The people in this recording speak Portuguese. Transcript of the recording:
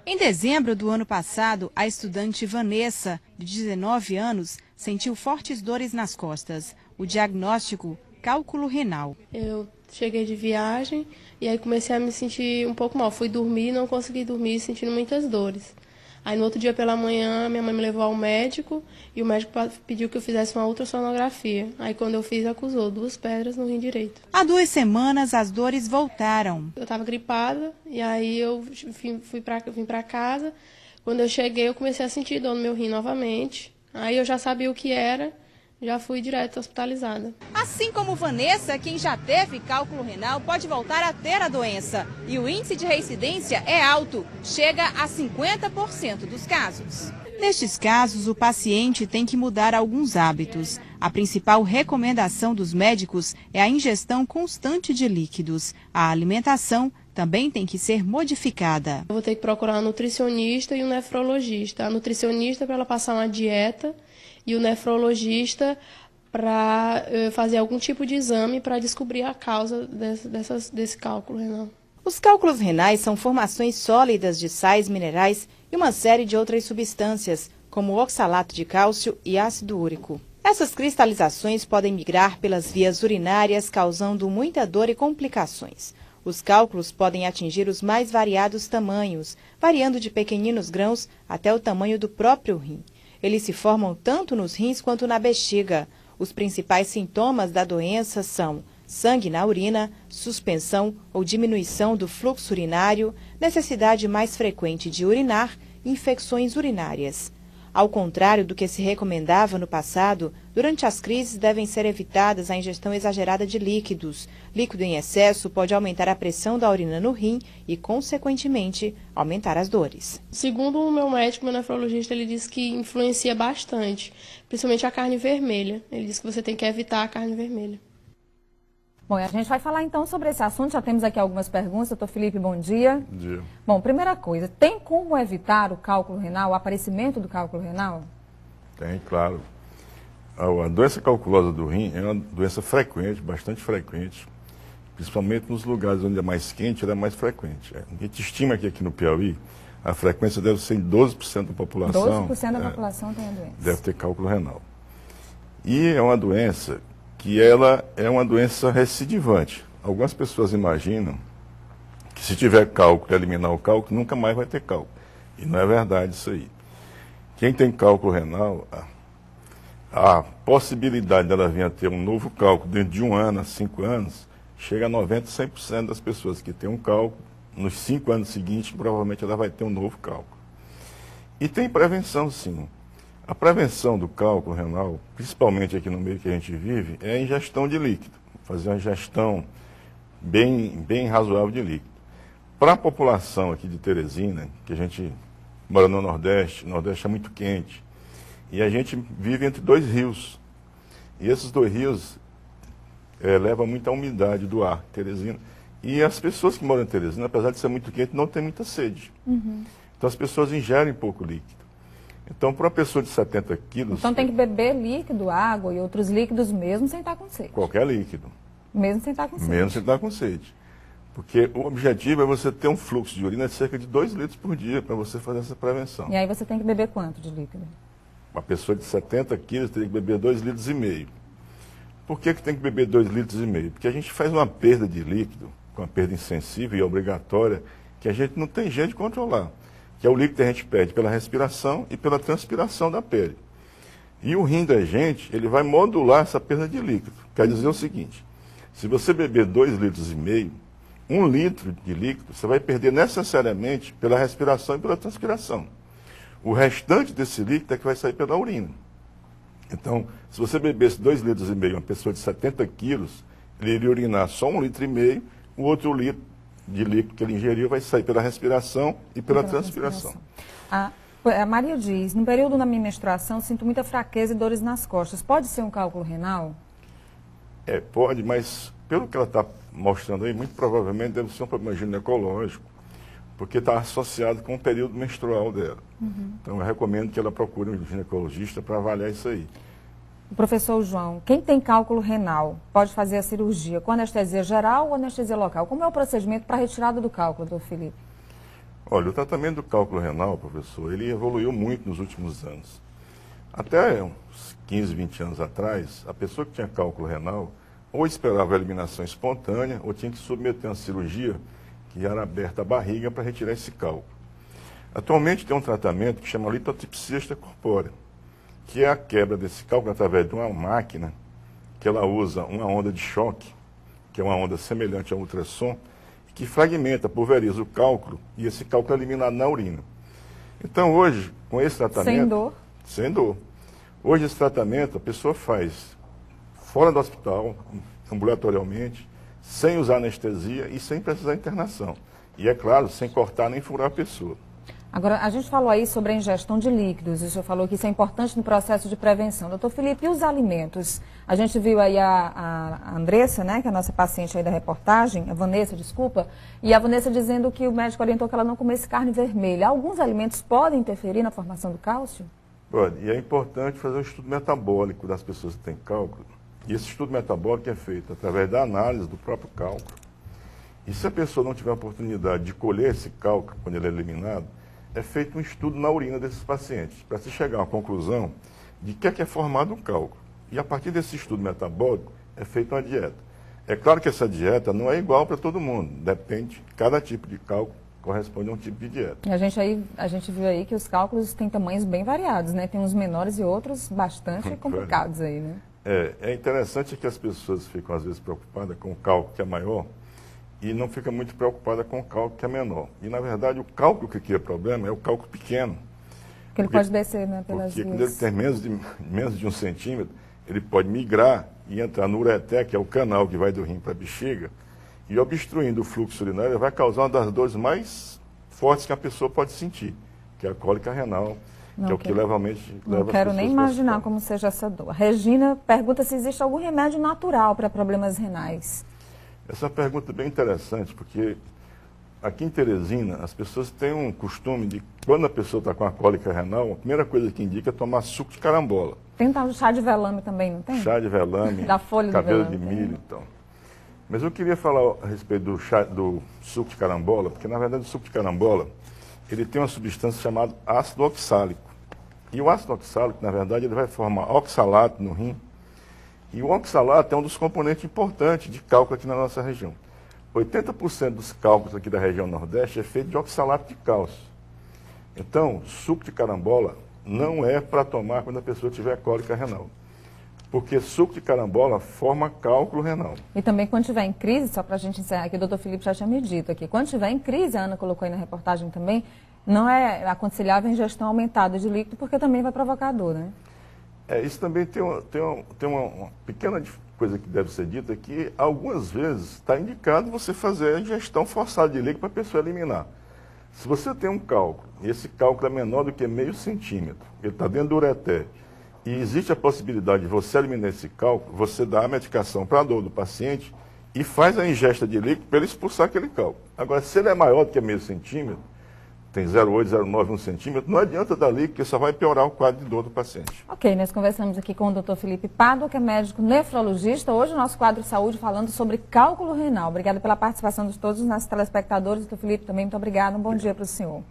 Em dezembro do ano passado, a estudante Vanessa, de 19 anos, sentiu fortes dores nas costas. O diagnóstico, cálculo renal. Eu cheguei de viagem e aí comecei a me sentir um pouco mal. Fui dormir, não consegui dormir, sentindo muitas dores. Aí no outro dia pela manhã, minha mãe me levou ao médico e o médico pediu que eu fizesse uma ultrassonografia. Aí quando eu fiz, acusou 2 pedras no rim direito. Há 2 semanas, as dores voltaram. Eu estava gripada e aí eu vim para casa. Quando eu cheguei, eu comecei a sentir dor no meu rim novamente. Aí eu já sabia o que era, já fui direto hospitalizada. Assim como Vanessa, quem já teve cálculo renal pode voltar a ter a doença. E o índice de reincidência é alto, chega a 50% dos casos. Nestes casos, o paciente tem que mudar alguns hábitos. A principal recomendação dos médicos é a ingestão constante de líquidos. A alimentação também tem que ser modificada. Eu vou ter que procurar um nutricionista e um nefrologista. A nutricionista para ela passar uma dieta e o nefrologista para fazer algum tipo de exame para descobrir a causa desse cálculo renal. Os cálculos renais são formações sólidas de sais minerais e uma série de outras substâncias, como oxalato de cálcio e ácido úrico. Essas cristalizações podem migrar pelas vias urinárias, causando muita dor e complicações. Os cálculos podem atingir os mais variados tamanhos, variando de pequeninos grãos até o tamanho do próprio rim. Eles se formam tanto nos rins quanto na bexiga. Os principais sintomas da doença são sangue na urina, suspensão ou diminuição do fluxo urinário, necessidade mais frequente de urinar e infecções urinárias. Ao contrário do que se recomendava no passado, durante as crises devem ser evitadas a ingestão exagerada de líquidos. Líquido em excesso pode aumentar a pressão da urina no rim e, consequentemente, aumentar as dores. Segundo o meu médico, meu nefrologista, ele disse que influencia bastante, principalmente a carne vermelha. Ele disse que você tem que evitar a carne vermelha. Bom, a gente vai falar então sobre esse assunto, já temos aqui algumas perguntas. Doutor Felipe, bom dia. Bom dia. Bom, primeira coisa, tem como evitar o cálculo renal, o aparecimento do cálculo renal? Tem, claro. A doença calculosa do rim é uma doença frequente, bastante frequente, principalmente nos lugares onde é mais quente, ela é mais frequente. A gente estima que aqui no Piauí, a frequência deve ser em 12% da população. 12% da população tem a doença. Deve ter cálculo renal. E é uma doença que ela é uma doença recidivante. Algumas pessoas imaginam que se tiver cálculo e eliminar o cálculo, nunca mais vai ter cálculo. E não é verdade isso aí. Quem tem cálculo renal, a possibilidade dela vir a ter um novo cálculo dentro de 1 ano a 5 anos, chega a 90%, 100% das pessoas que têm um cálculo, nos 5 anos seguintes, provavelmente ela vai ter um novo cálculo. E tem prevenção, sim. A prevenção do cálculo renal, principalmente aqui no meio que a gente vive, é a ingestão de líquido. Fazer uma ingestão bem razoável de líquido. Para a população aqui de Teresina, que a gente mora no Nordeste, o Nordeste é muito quente, e a gente vive entre 2 rios. E esses 2 rios levam muita umidade do ar, Teresina. E as pessoas que moram em Teresina, apesar de ser muito quente, não têm muita sede. Uhum. Então as pessoas ingerem pouco líquido. Então, para uma pessoa de 70 quilos... Então tem que beber líquido, água e outros líquidos mesmo sem estar com sede. Qualquer líquido. Mesmo sem estar com sede. Mesmo sem estar com sede. Porque o objetivo é você ter um fluxo de urina de cerca de 2 litros por dia para você fazer essa prevenção. E aí você tem que beber quanto de líquido? Uma pessoa de 70 quilos teria que beber 2,5 litros. Por que tem que beber 2,5 litros? Porque a gente faz uma perda de líquido, uma perda insensível e obrigatória, que a gente não tem jeito de controlar. Que é o líquido que a gente perde pela respiração e pela transpiração da pele. E o rim da gente, ele vai modular essa perda de líquido. Quer dizer o seguinte, se você beber 2,5 litros, 1 litro de líquido, você vai perder necessariamente pela respiração e pela transpiração. O restante desse líquido é que vai sair pela urina. Então, se você bebesse 2,5 litros, uma pessoa de 70 quilos, ele iria urinar só 1,5 litro, o outro litro de líquido que ele ingeriu vai sair pela respiração e pela transpiração. A Maria diz, no período da minha menstruação, sinto muita fraqueza e dores nas costas. Pode ser um cálculo renal? Pode, mas pelo que ela está mostrando aí, muito provavelmente deve ser um problema ginecológico, porque está associado com o período menstrual dela. Uhum. Então eu recomendo que ela procure um ginecologista para avaliar isso aí. Professor João, quem tem cálculo renal pode fazer a cirurgia com anestesia geral ou anestesia local? Como é o procedimento para a retirada do cálculo, doutor Felipe? Olha, o tratamento do cálculo renal, professor, ele evoluiu muito nos últimos anos. Até uns 15, 20 anos atrás, a pessoa que tinha cálculo renal ou esperava a eliminação espontânea ou tinha que submeter a uma cirurgia que era aberta a barriga para retirar esse cálculo. Atualmente tem um tratamento que chama litotripsia extracorpórea, que é a quebra desse cálculo através de uma máquina que ela usa uma onda de choque, que é uma onda semelhante ao ultrassom, que fragmenta, pulveriza o cálculo e esse cálculo é eliminado na urina. Então hoje, com esse tratamento... Sem dor? Sem dor. Hoje esse tratamento a pessoa faz fora do hospital, ambulatorialmente, sem usar anestesia e sem precisar de internação. E é claro, sem cortar nem furar a pessoa. Agora, a gente falou aí sobre a ingestão de líquidos, o senhor falou que isso é importante no processo de prevenção. Doutor Felipe, e os alimentos? A gente viu aí a Andressa, né, que é a nossa paciente aí da reportagem, a Vanessa, desculpa, e a Vanessa dizendo que o médico orientou que ela não comesse carne vermelha. Alguns alimentos podem interferir na formação do cálcio? Pode, e é importante fazer um estudo metabólico das pessoas que têm cálculo. E esse estudo metabólico é feito através da análise do próprio cálculo. E se a pessoa não tiver a oportunidade de colher esse cálculo quando ele é eliminado, é feito um estudo na urina desses pacientes, para se chegar a uma conclusão de que é formado o cálculo. E a partir desse estudo metabólico, é feita uma dieta. É claro que essa dieta não é igual para todo mundo, depende, cada tipo de cálculo corresponde a um tipo de dieta. E a gente viu aí que os cálculos têm tamanhos bem variados, né? Tem uns menores e outros bastante complicados aí, né? É interessante que as pessoas ficam às vezes preocupadas com o cálculo que é maior, e não fica muito preocupada com o cálculo que é menor. E, na verdade, o cálculo que cria problema é o cálculo pequeno. Que ele pode descer, né, pelas Porque vias. quando ele tem menos de 1 centímetro, ele pode migrar e entrar no ureter, que é o canal que vai do rim para a bexiga, e obstruindo o fluxo urinário, vai causar uma das dores mais fortes que a pessoa pode sentir, que é a cólica renal, que é o que realmente leva Não quero nem imaginar como seja essa dor. A Regina pergunta se existe algum remédio natural para problemas renais. Essa pergunta é bem interessante, porque aqui em Teresina, as pessoas têm um costume de, quando a pessoa está com a cólica renal, a primeira coisa que indica é tomar suco de carambola. Tem tal de chá de velame também, não tem? Chá de velame, da folha cabelo do velame, de milho, então. Mas eu queria falar a respeito do suco de carambola, porque na verdade o suco de carambola, ele tem uma substância chamada ácido oxálico. E o ácido oxálico, na verdade, ele vai formar oxalato no rim. E o oxalato é um dos componentes importantes de cálculo aqui na nossa região. 80% dos cálculos aqui da região Nordeste é feito de oxalato de cálcio. Então, suco de carambola não é para tomar quando a pessoa tiver cólica renal. Porque suco de carambola forma cálculo renal. E também quando estiver em crise, só para a gente encerrar aqui, o doutor Felipe já tinha me dito aqui, quando estiver em crise, a Ana colocou aí na reportagem também, não é aconselhável a ingestão aumentada de líquido, porque também vai provocar dor, né? Isso também tem uma pequena coisa que deve ser dita, que algumas vezes está indicado você fazer a ingestão forçada de líquido para a pessoa eliminar. Se você tem um cálculo, e esse cálculo é menor do que meio centímetro, ele está dentro do ureter, e existe a possibilidade de você eliminar esse cálculo, você dá a medicação para a dor do paciente e faz a ingesta de líquido para ele expulsar aquele cálculo. Agora, se ele é maior do que meio centímetro, tem 0,8, 0,9, 1 centímetro, não adianta dar líquido, porque só vai piorar o quadro de dor do paciente. Ok, nós conversamos aqui com o doutor Felipe Pádua, que é médico nefrologista. Hoje o nosso quadro de saúde falando sobre cálculo renal. Obrigada pela participação de todos os nossos telespectadores. Doutor Felipe, também muito obrigado. Um bom dia para o senhor.